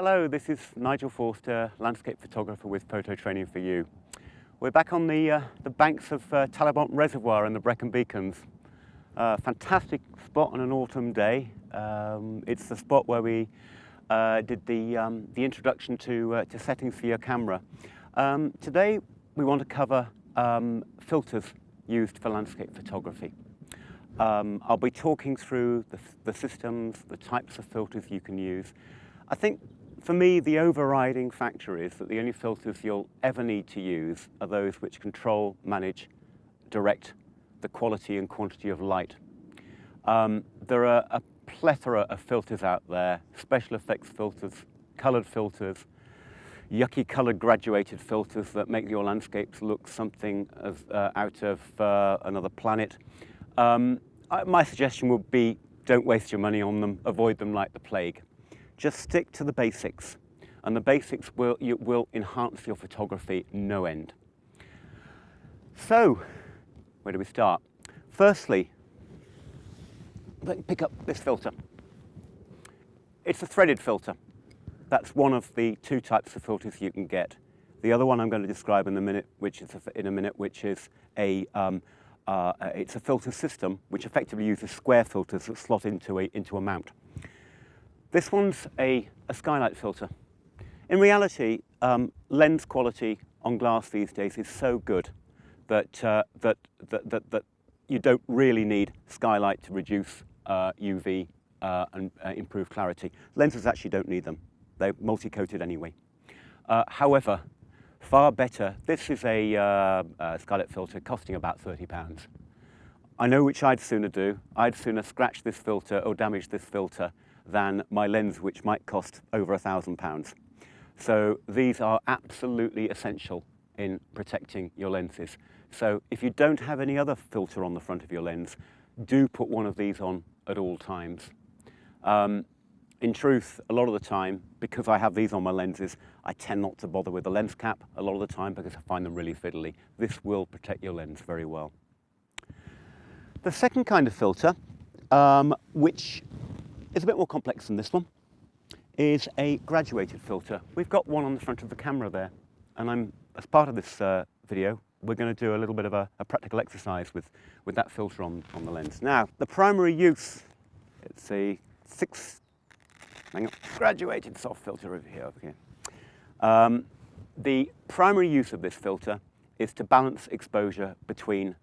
Hello, this is Nigel Forster, landscape photographer with Photo Training for You. We're back on the banks of Talabont Reservoir in the Brecon Beacons. Fantastic spot on an autumn day. It's the spot where we did the introduction to settings for your camera. Today we want to cover filters used for landscape photography. I'll be talking through the systems, the types of filters you can use. I think for me the overriding factor is that the only filters you'll ever need to use are those which control, manage, direct the quality and quantity of light. There are a plethora of filters out there, special effects filters, coloured filters, yucky coloured graduated filters that make your landscapes look something as, out of another planet. My suggestion would be don't waste your money on them, avoid them like the plague. Just stick to the basics, and the basics will enhance your photography no end. So, where do we start? Firstly, pick up this filter. It's a threaded filter. That's one of the two types of filters you can get. The other one I'm going to describe in a minute, which is it's a filter system which effectively uses square filters that slot into a mount. This one's a skylight filter. In reality, lens quality on glass these days is so good that you don't really need skylight to reduce UV and improve clarity. Lenses actually don't need them. They're multi-coated anyway. However, far better, this is a skylight filter costing about £30. I know which I'd sooner do. I'd sooner scratch this filter or damage this filter than my lens, which might cost over £1,000. So these are absolutely essential in protecting your lenses. So if you don't have any other filter on the front of your lens, do put one of these on at all times. In truth, a lot of the time, because I have these on my lenses, I tend not to bother with the lens cap a lot of the time because I find them really fiddly. This will protect your lens very well. The second kind of filter, which is a bit more complex than this one, is a graduated filter. We've got one on the front of the camera there, and as part of this video, we're going to do a little bit of a practical exercise with that filter on the lens. Now, the primary use, it's a graduated soft filter over here. The primary use of this filter is to balance exposure between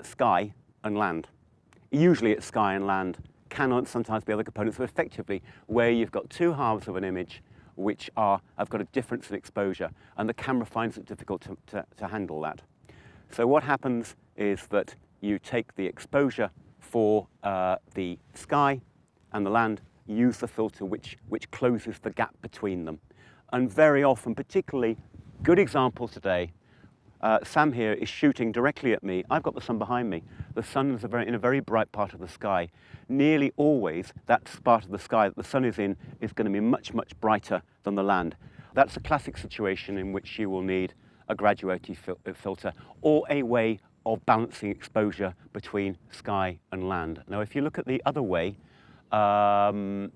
sky and land. Usually it's sky and land, can sometimes be other components, but effectively where you've got two halves of an image which have got a difference in exposure, and the camera finds it difficult to handle that. So what happens is that you take the exposure for the sky and the land, use the filter which closes the gap between them. And very often, particularly, good example today, Sam here is shooting directly at me. I've got the sun behind me. The sun is in a very bright part of the sky. Nearly always, that part of the sky that the sun is in is going to be much, much brighter than the land. That's a classic situation in which you will need a graduated filter or a way of balancing exposure between sky and land. Now, if you look at the other way, then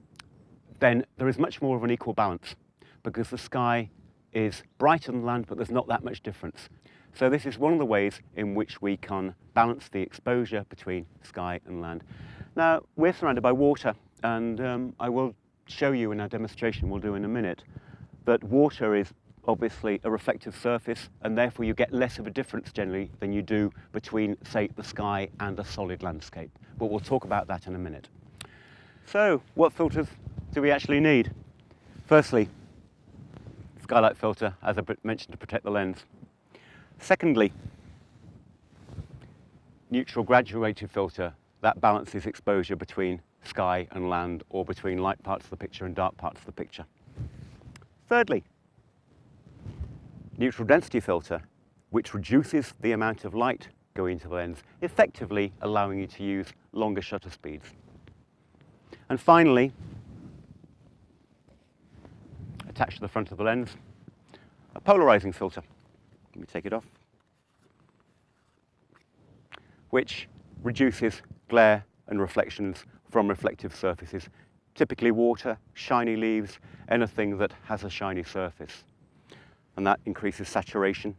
there is much more of an equal balance because the sky is brighter than land, but there's not that much difference. So this is one of the ways in which we can balance the exposure between sky and land. Now, we're surrounded by water, and I will show you in our demonstration we'll do in a minute that water is obviously a reflective surface, and therefore you get less of a difference generally than you do between, say, the sky and a solid landscape. But we'll talk about that in a minute. So, what filters do we actually need? Firstly, skylight filter, as I mentioned, to protect the lens. Secondly, neutral graduated filter, that balances exposure between sky and land, or between light parts of the picture and dark parts of the picture. Thirdly, neutral density filter, which reduces the amount of light going into the lens, effectively allowing you to use longer shutter speeds. And finally, attached to the front of the lens, a polarizing filter. Let me take it off. Which reduces glare and reflections from reflective surfaces typically water, shiny leaves, anything that has a shiny surface. And that increases saturation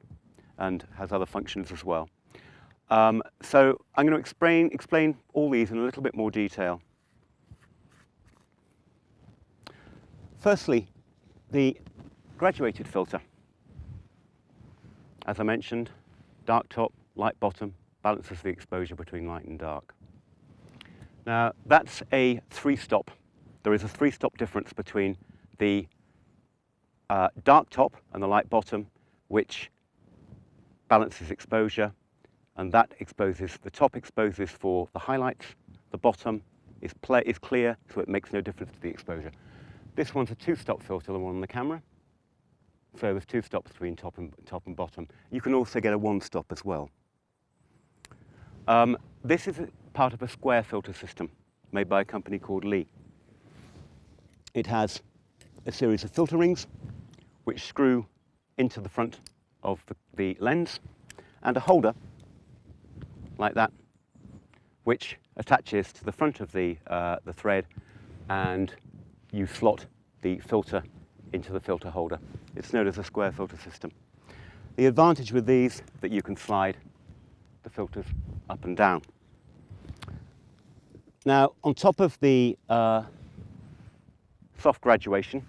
and has other functions as well. So I'm going to explain all these in a little bit more detail. Firstly, the graduated filter. As I mentioned, dark top, light bottom, balances the exposure between light and dark. Now, that's a three-stop. There is a three-stop difference between the dark top and the light bottom, which balances exposure, and that exposes, the top exposes for the highlights, the bottom is clear, so it makes no difference to the exposure. This one's a two-stop filter, the one on the camera. So there's two stops between top and bottom. You can also get a one stop as well. This is part of a square filter system made by a company called Lee. It has a series of filter rings which screw into the front of the lens, and a holder like that which attaches to the front of the thread, and you slot the filter into the filter holder. It's known as a square filter system. The advantage with these that you can slide the filters up and down. Now, on top of the soft graduation,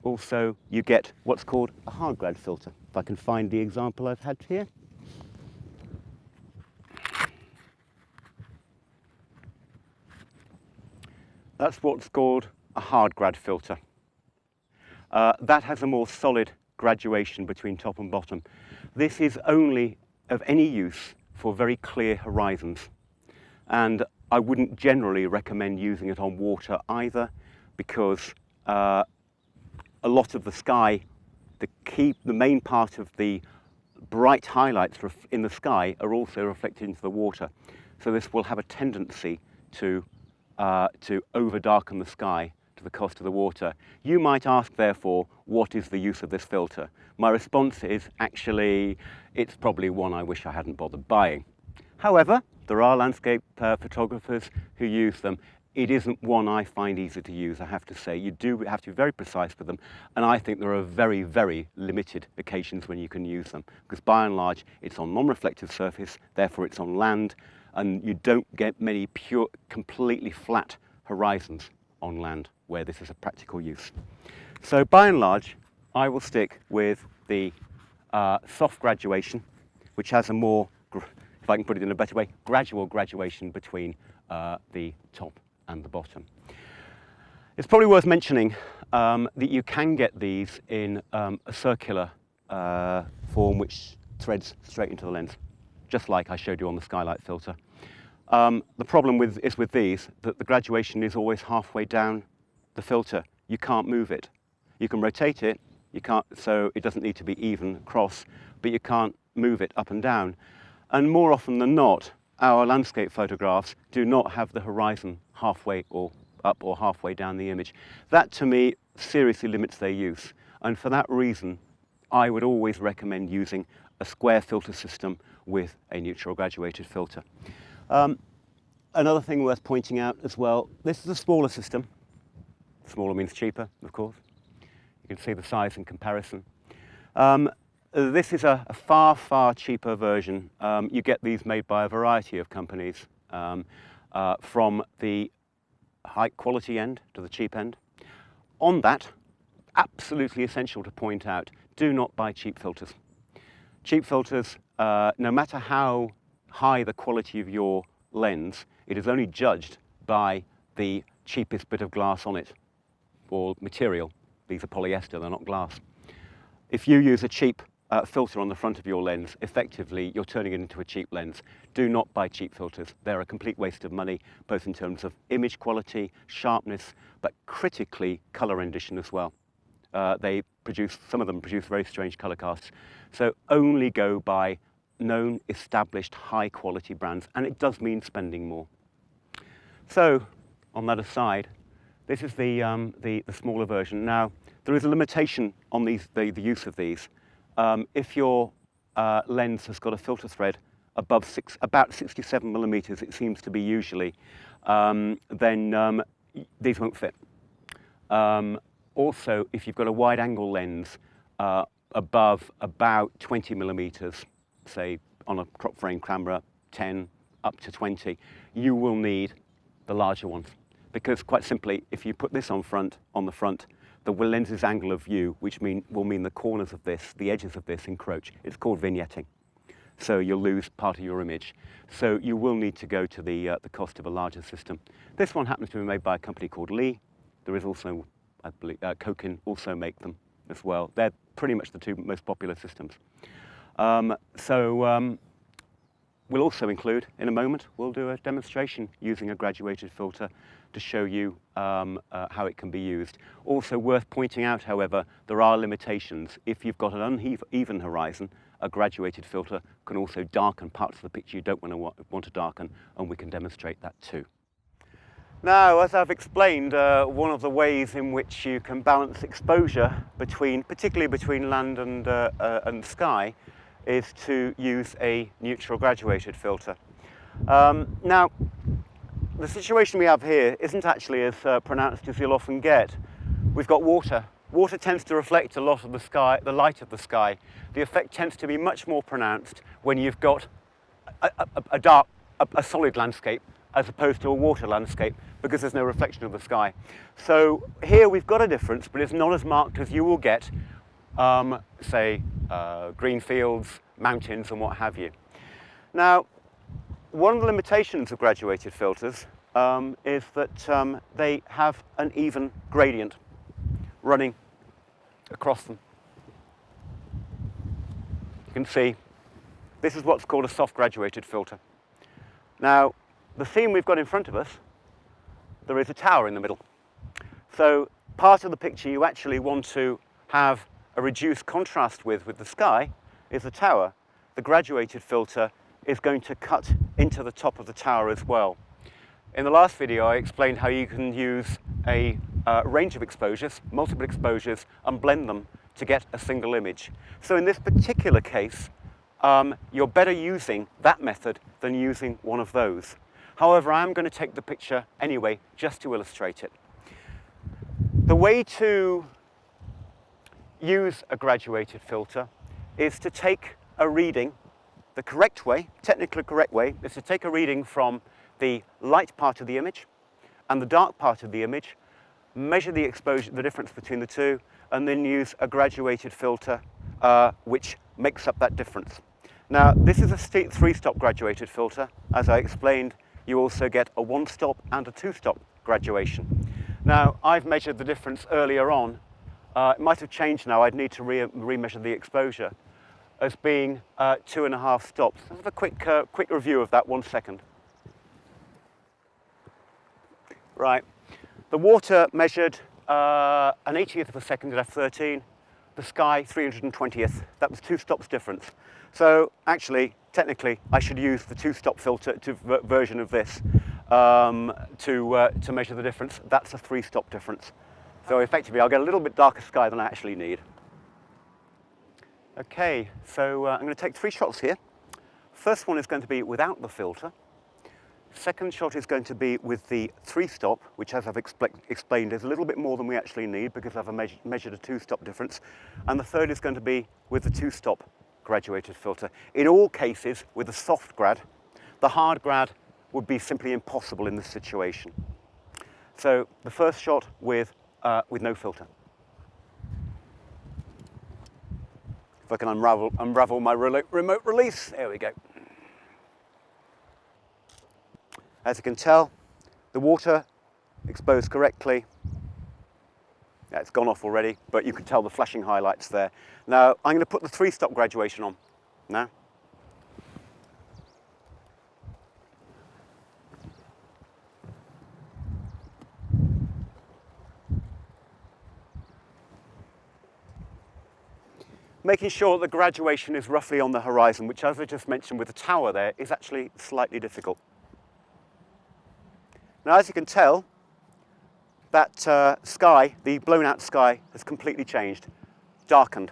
also you get what's called a hard grad filter. If I can find the example I've had here. That's what's called a hard grad filter. That has a more solid graduation between top and bottom. This is only of any use for very clear horizons, and I wouldn't generally recommend using it on water either, because a lot of the sky, the main part of the bright highlights in the sky are also reflected into the water. So this will have a tendency to over-darken the sky to the cost of the water. You might ask, therefore, what is the use of this filter? My response is, actually, it's probably one I wish I hadn't bothered buying. However, there are landscape photographers who use them. It isn't one I find easy to use, I have to say. You do have to be very precise with them, and I think there are very, very limited occasions when you can use them, because by and large, it's on non-reflective surface, therefore it's on land, and you don't get many pure, completely flat horizons on land where this is a practical use. So by and large, I will stick with the soft graduation, which has a more, if I can put it in a better way, gradual graduation between the top and the bottom. It's probably worth mentioning that you can get these in a circular form which threads straight into the lens, just like I showed you on the skylight filter. The problem with these, that the graduation is always halfway down the filter. You can't move it. You can rotate it, you can't, so it doesn't need to be even across, but you can't move it up and down. And more often than not, our landscape photographs do not have the horizon halfway or up or halfway down the image. That, to me, seriously limits their use. And for that reason, I would always recommend using a square filter system with a neutral graduated filter. Another thing worth pointing out as well, this is a smaller system. Smaller means cheaper, of course. You can see the size in comparison. This is a far, far cheaper version. You get these made by a variety of companies, from the high quality end to the cheap end. On that, absolutely essential to point out, do not buy cheap filters. Cheap filters, no matter how high the quality of your lens, it is only judged by the cheapest bit of glass on it, or material. These are polyester, they're not glass. If you use a cheap filter on the front of your lens, effectively you're turning it into a cheap lens. Do not buy cheap filters. They're a complete waste of money, both in terms of image quality, sharpness, but critically color rendition as well. Some of them produce very strange color casts. So only go by known, established, high quality brands, and it does mean spending more. So, on that aside, this is the smaller version. Now, there is a limitation on the use of these. If your lens has got a filter thread above about 67 millimeters, it seems to be usually, then these won't fit. Also, if you've got a wide angle lens above about 20 millimeters, say on a crop frame camera, 10 up to 20, you will need the larger ones. Because quite simply, if you put this on the front, the lens's angle of view, which will mean the corners of this, the edges of this encroach. It's called vignetting. So you'll lose part of your image. So you will need to go to the cost of a larger system. This one happens to be made by a company called Lee. There is also, I believe, Kokin also make them as well. They're pretty much the two most popular systems. We'll also include, in a moment, we'll do a demonstration using a graduated filter to show you how it can be used. Also worth pointing out, however, there are limitations. If you've got an uneven horizon, a graduated filter can also darken parts of the picture you don't want to darken, and we can demonstrate that too. Now, as I've explained, one of the ways in which you can balance exposure particularly between land and sky, is to use a neutral graduated filter. Now, the situation we have here isn't actually as pronounced as you'll often get. We've got water. Water tends to reflect a lot of the sky, the light of the sky. The effect tends to be much more pronounced when you've got a solid landscape as opposed to a water landscape, because there's no reflection of the sky. So here we've got a difference, but it's not as marked as you will get say, green fields, mountains, and what have you. Now, one of the limitations of graduated filters is that they have an even gradient running across them. You can see this is what's called a soft graduated filter. Now, the scene we've got in front of us, there is a tower in the middle. So part of the picture you actually want to have a reduced contrast with the sky is the tower. The graduated filter is going to cut into the top of the tower as well. In the last video I explained how you can use a range of exposures, multiple exposures, and blend them to get a single image. So in this particular case, you're better using that method than using one of those. However, I'm going to take the picture anyway just to illustrate it. The way to use a graduated filter is to take a reading. The correct way, technically correct way, is to take a reading from the light part of the image and the dark part of the image, measure the exposure, the difference between the two, and then use a graduated filter which makes up that difference. Now, this is a 3-stop graduated filter. As I explained, you also get a 1-stop and a 2-stop graduation. Now, I've measured the difference earlier on. It might have changed now. I'd need to re-measure the exposure as being 2.5 stops. Let's have a quick review of that 1 second. Right, the water measured an 80th of a second at f13. The sky 320th. That was 2 stops difference. So actually, technically, I should use the 2-stop filter version of this to measure the difference. That's a 3-stop difference. So effectively, I'll get a little bit darker sky than I actually need. Okay, so I'm going to take 3 shots here. First one is going to be without the filter. Second shot is going to be with the 3-stop, which, as I've explained, is a little bit more than we actually need because I've measured a 2-stop difference. And the third is going to be with the 2-stop graduated filter. In all cases, with a soft grad. The hard grad would be simply impossible in this situation. So the first shot with no filter. If I can unravel my remote release, there we go. As you can tell, the water exposed correctly. Yeah, it's gone off already, but you can tell the flashing highlights there. Now, I'm going to put the 3-stop graduation on now. Making sure that the graduation is roughly on the horizon, which, as I just mentioned with the tower there, is actually slightly difficult. Now, as you can tell, that sky, the blown out sky, has completely changed, darkened.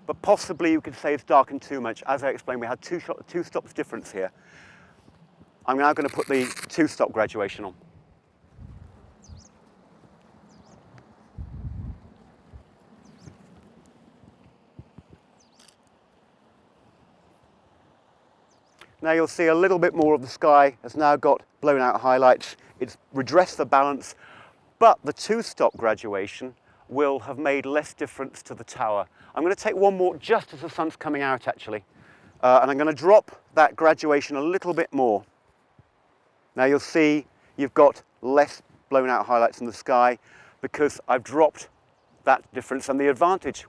But possibly you could say it's darkened too much. As I explained, we had two stops difference here. I'm now going to put the 2-stop graduation on. Now you'll see a little bit more of the sky has now got blown out highlights. It's redressed the balance, but the two-stop graduation will have made less difference to the tower. I'm going to take one more just as the sun's coming out actually, and I'm going to drop that graduation a little bit more. Now you'll see you've got less blown out highlights in the sky because I've dropped that difference, and the advantage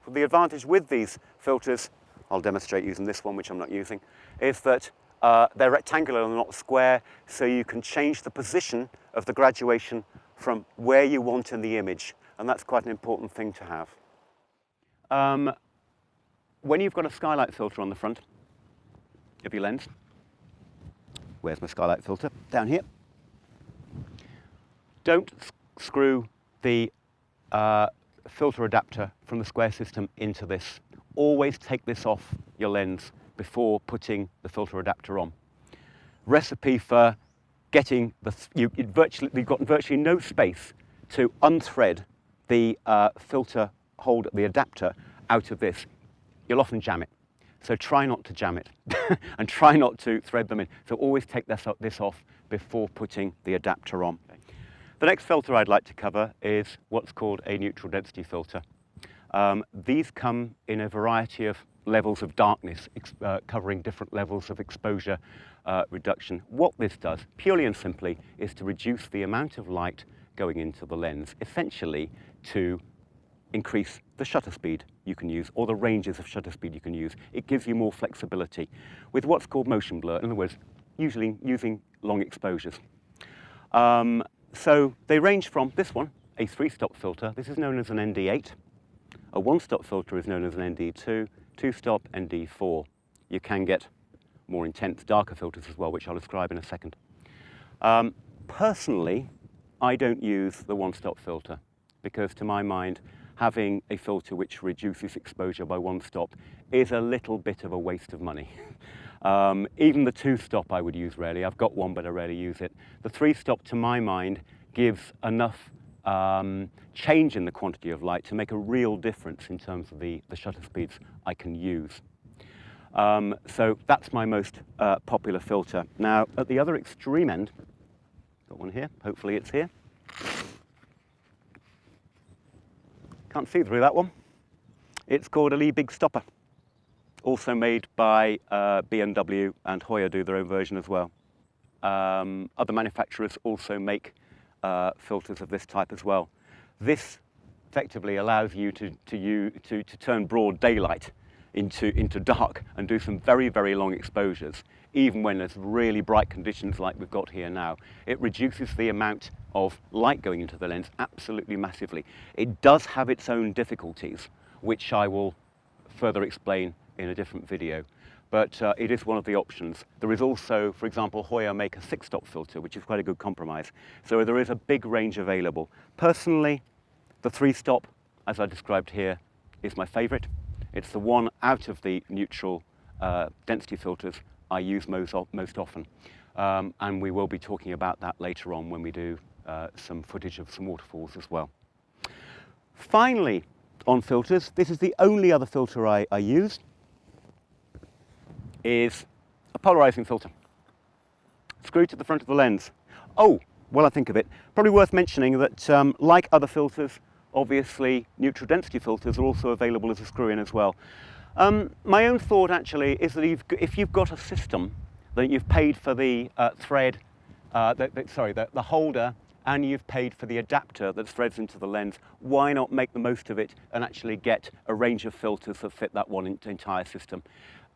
with these filters, I'll demonstrate using this one, which I'm not using, is that they're rectangular and not square, so you can change the position of the graduation from where you want in the image, and that's quite an important thing to have. When you've got a skylight filter on the front of your lens, where's my skylight filter? Down here. Don't screw the filter adapter from the square system into this. Always take this off your lens before putting the filter adapter on. Recipe for getting you've got virtually no space to unthread the filter hold, the adapter out of this. You'll often jam it. So try not to jam it and try not to thread them in. So always take this off before putting the adapter on. The next filter I'd like to cover is what's called a neutral density filter. These come in a variety of levels of darkness, covering different levels of exposure reduction. What this does, purely and simply, is to reduce the amount of light going into the lens, essentially to increase the shutter speed you can use, or the ranges of shutter speed you can use. It gives you more flexibility with what's called motion blur, in other words, usually using long exposures. So they range from this one, a 3-stop filter. This is known as an ND8. A 1-stop filter is known as an ND2, 2-stop ND4. You can get more intense, darker filters as well, which I'll describe in a second. Personally, I don't use the 1-stop filter because, to my mind, having a filter which reduces exposure by 1 stop is a little bit of a waste of money. Even the 2-stop I would use rarely. I've got one, but I rarely use it. The 3-stop, to my mind, gives enough change in the quantity of light to make a real difference in terms of the shutter speeds I can use. So that's my most popular filter. Now, at the other extreme end, got one here, hopefully it's here. Can't see through that one. It's called a Lee Big Stopper. Also made by BMW, and Hoyer do their own version as well. Other manufacturers also make filters of this type as well. This effectively allows you to turn broad daylight into dark and do some very, very long exposures, even when there's really bright conditions like we've got here now. It reduces the amount of light going into the lens absolutely massively. It does have its own difficulties, which I will further explain in a different video, but it is one of the options. There is also, for example, Hoyer make a 6-stop filter, which is quite a good compromise. So there is a big range available. Personally, the 3-stop, as I described here, is my favorite. It's the one out of the neutral density filters I use most often. And we will be talking about that later on when we do some footage of some waterfalls as well. Finally, on filters, this is the only other filter I use, is a polarizing filter. Screwed to the front of the lens. Oh, well, I think of it. Probably worth mentioning that, like other filters, obviously neutral density filters are also available as a screw-in as well. My own thought actually is that if you've got a system that you've paid for the thread, the holder, and you've paid for the adapter that threads into the lens, why not make the most of it and actually get a range of filters that fit that one entire system?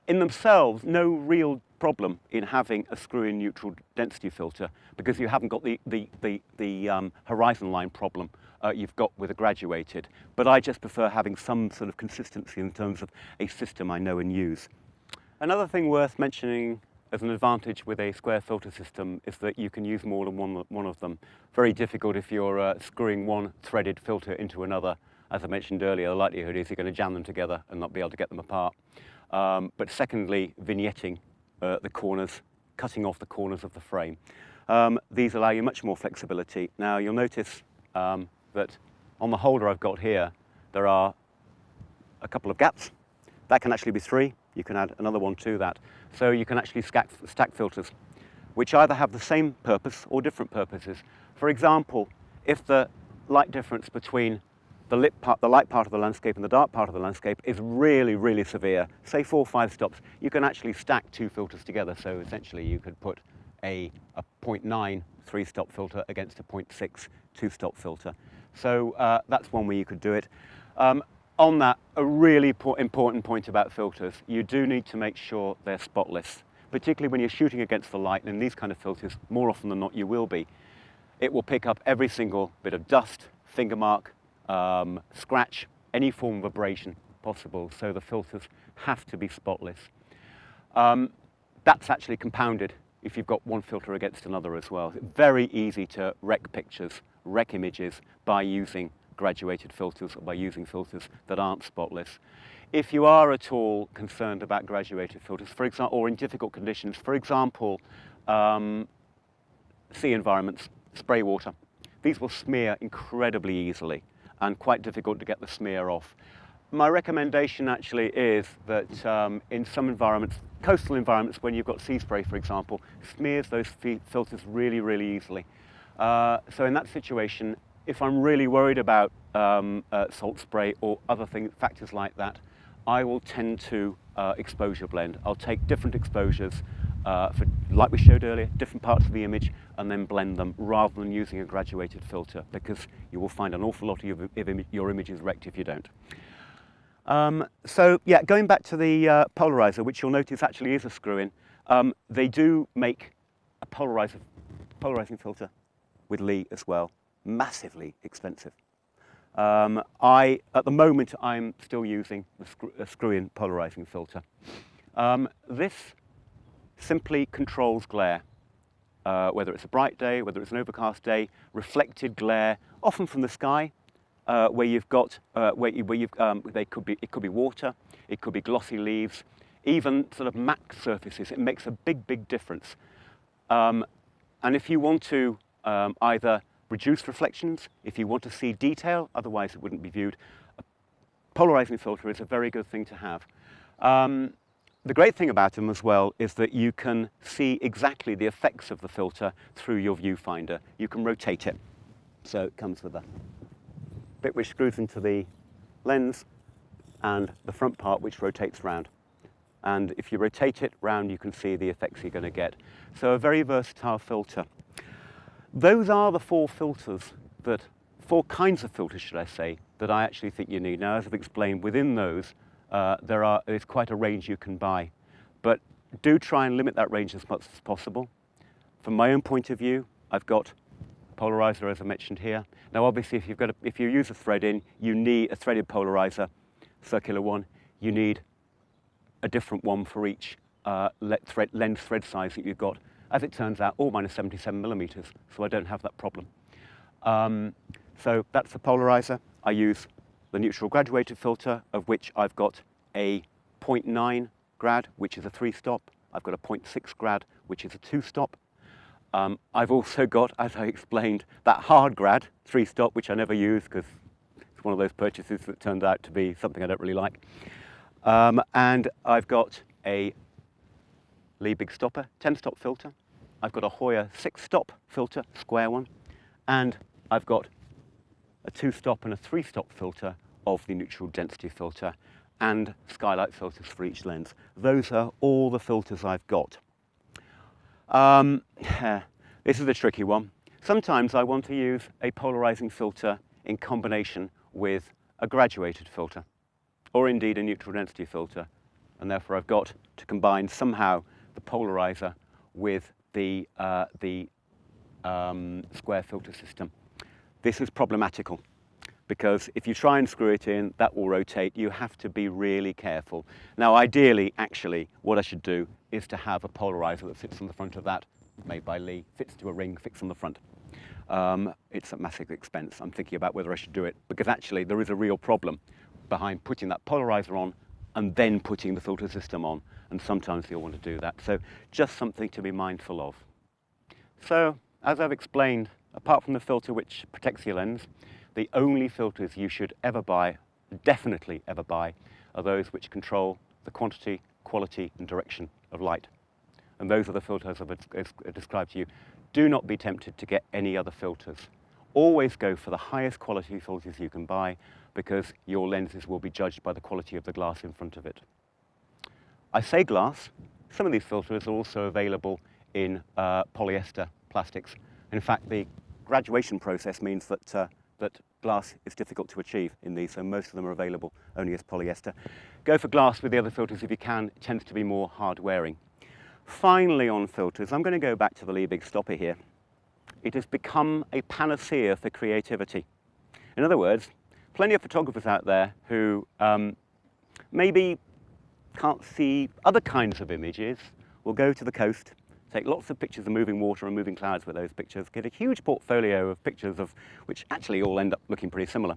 In themselves, no real problem in having a screw-in neutral density filter because you haven't got the horizon line problem you've got with a graduated. But I just prefer having some sort of consistency in terms of a system I know and use. Another thing worth mentioning as an advantage with a square filter system is that you can use more than one of them. Very difficult if you're screwing one threaded filter into another. As I mentioned earlier, the likelihood is you're going to jam them together and not be able to get them apart. But secondly, vignetting the corners, cutting off the corners of the frame. These allow you much more flexibility. Now you'll notice that on the holder I've got here, there are a couple of gaps. That can actually be 3. you can add another one to that. So you can actually stack filters, which either have the same purpose or different purposes. For example, if the light difference between the light part of the landscape and the dark part of the landscape is really, really severe, say 4 or 5 stops, you can actually stack 2 filters together. So essentially you could put a 0.9 3-stop filter against a 0.6 2-stop filter. So that's one way you could do it. On that, a really important point about filters, you do need to make sure they're spotless, particularly when you're shooting against the light, and in these kind of filters, more often than not, you will be. It will pick up every single bit of dust, finger mark, scratch, any form of abrasion possible, so the filters have to be spotless. That's actually compounded if you've got one filter against another as well. It's very easy to wreck pictures, wreck images by using graduated filters or by using filters that aren't spotless. If you are at all concerned about graduated filters, for example, or in difficult conditions, for example, sea environments, spray water, these will smear incredibly easily and quite difficult to get the smear off. My recommendation actually is that in some environments, coastal environments, when you've got sea spray, for example, smears those filters really, really easily. So in that situation, if I'm really worried about salt spray or other factors like that, I will tend to exposure blend. I'll take different exposures for, like we showed earlier, different parts of the image, and then blend them rather than using a graduated filter, because you will find an awful lot of your images wrecked if you don't. So yeah, going back to the polarizer, which you'll notice actually is a screw-in, they do make a polarizing filter with Lee as well, massively expensive. At the moment, I'm still using a screw-in polarizing filter. This simply controls glare, whether it's a bright day, whether it's an overcast day, reflected glare, often from the sky, where you've got, it could be water, it could be glossy leaves, even sort of matte surfaces. It makes a big, big difference. And if you want to either reduce reflections, if you want to see detail, otherwise it wouldn't be viewed, a polarizing filter is a very good thing to have. The great thing about them as well is that you can see exactly the effects of the filter through your viewfinder. You can rotate it. So it comes with a bit which screws into the lens and the front part which rotates round. And if you rotate it round, you can see the effects you're going to get. So a very versatile filter. Those are the 4 kinds of filters, should I say, that I actually think you need. Now, as I've explained, within those, there's quite a range you can buy. But do try and limit that range as much as possible. From my own point of view, I've got polarizer, as I mentioned here. Now, obviously, if you use a thread-in, you need a threaded polarizer, circular one. You need a different one for each lens thread size that you've got. As it turns out, all mine are 77 millimeters, so I don't have that problem. So that's the polarizer. I use the neutral graduated filter, of which I've got a 0.9 grad, which is a 3-stop. I've got a 0.6 grad, which is a 2-stop. I've also got, as I explained, that hard grad 3-stop, which I never use because it's one of those purchases that turned out to be something I don't really like. And I've got a Lee Big Stopper 10-stop filter. I've got a Hoyer 6-stop filter, square one. And I've got a 2-stop and a 3-stop filter of the neutral density filter, and skylight filters for each lens. Those are all the filters I've got. This is a tricky one. Sometimes I want to use a polarizing filter in combination with a graduated filter, or indeed a neutral density filter, and therefore I've got to combine somehow the polarizer with the square filter system. This is problematical because if you try and screw it in, that will rotate. You have to be really careful. Now, ideally, actually, what I should do is to have a polarizer that sits on the front of that, made by Lee, fits to a ring, fixed on the front. It's a massive expense. I'm thinking about whether I should do it, because actually there is a real problem behind putting that polarizer on and then putting the filter system on, and sometimes you'll want to do that. So just something to be mindful of. So, as I've explained, apart from the filter which protects your lens, the only filters you should ever buy, definitely ever buy, are those which control the quantity quality and direction of light. And those are the filters I've described to you. Do not be tempted to get any other filters. Always go for the highest quality filters you can buy, because your lenses will be judged by the quality of the glass in front of it. I say glass. Some of these filters are also available in polyester plastics. In fact, the graduation process means that glass is difficult to achieve in these, so most of them are available only as polyester. Go for glass with the other filters if you can. It tends to be more hard wearing. Finally, on filters, I'm going to go back to the Liebig stopper here. It has become a panacea for creativity. In other words, plenty of photographers out there who maybe can't see other kinds of images will go to the coast, take lots of pictures of moving water and moving clouds with those pictures, get a huge portfolio of pictures of which actually all end up looking pretty similar.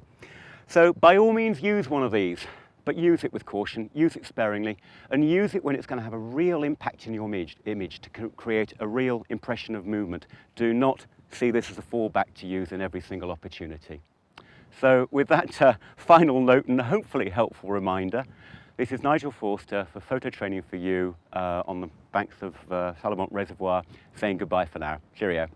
So by all means use one of these, but use it with caution, use it sparingly, and use it when it's going to have a real impact in your image to create a real impression of movement. Do not see this as a fallback to use in every single opportunity. So with that final note and hopefully helpful reminder, this is Nigel Forster for Photo Training for You on the banks of Salamont Reservoir, saying goodbye for now. Cheerio.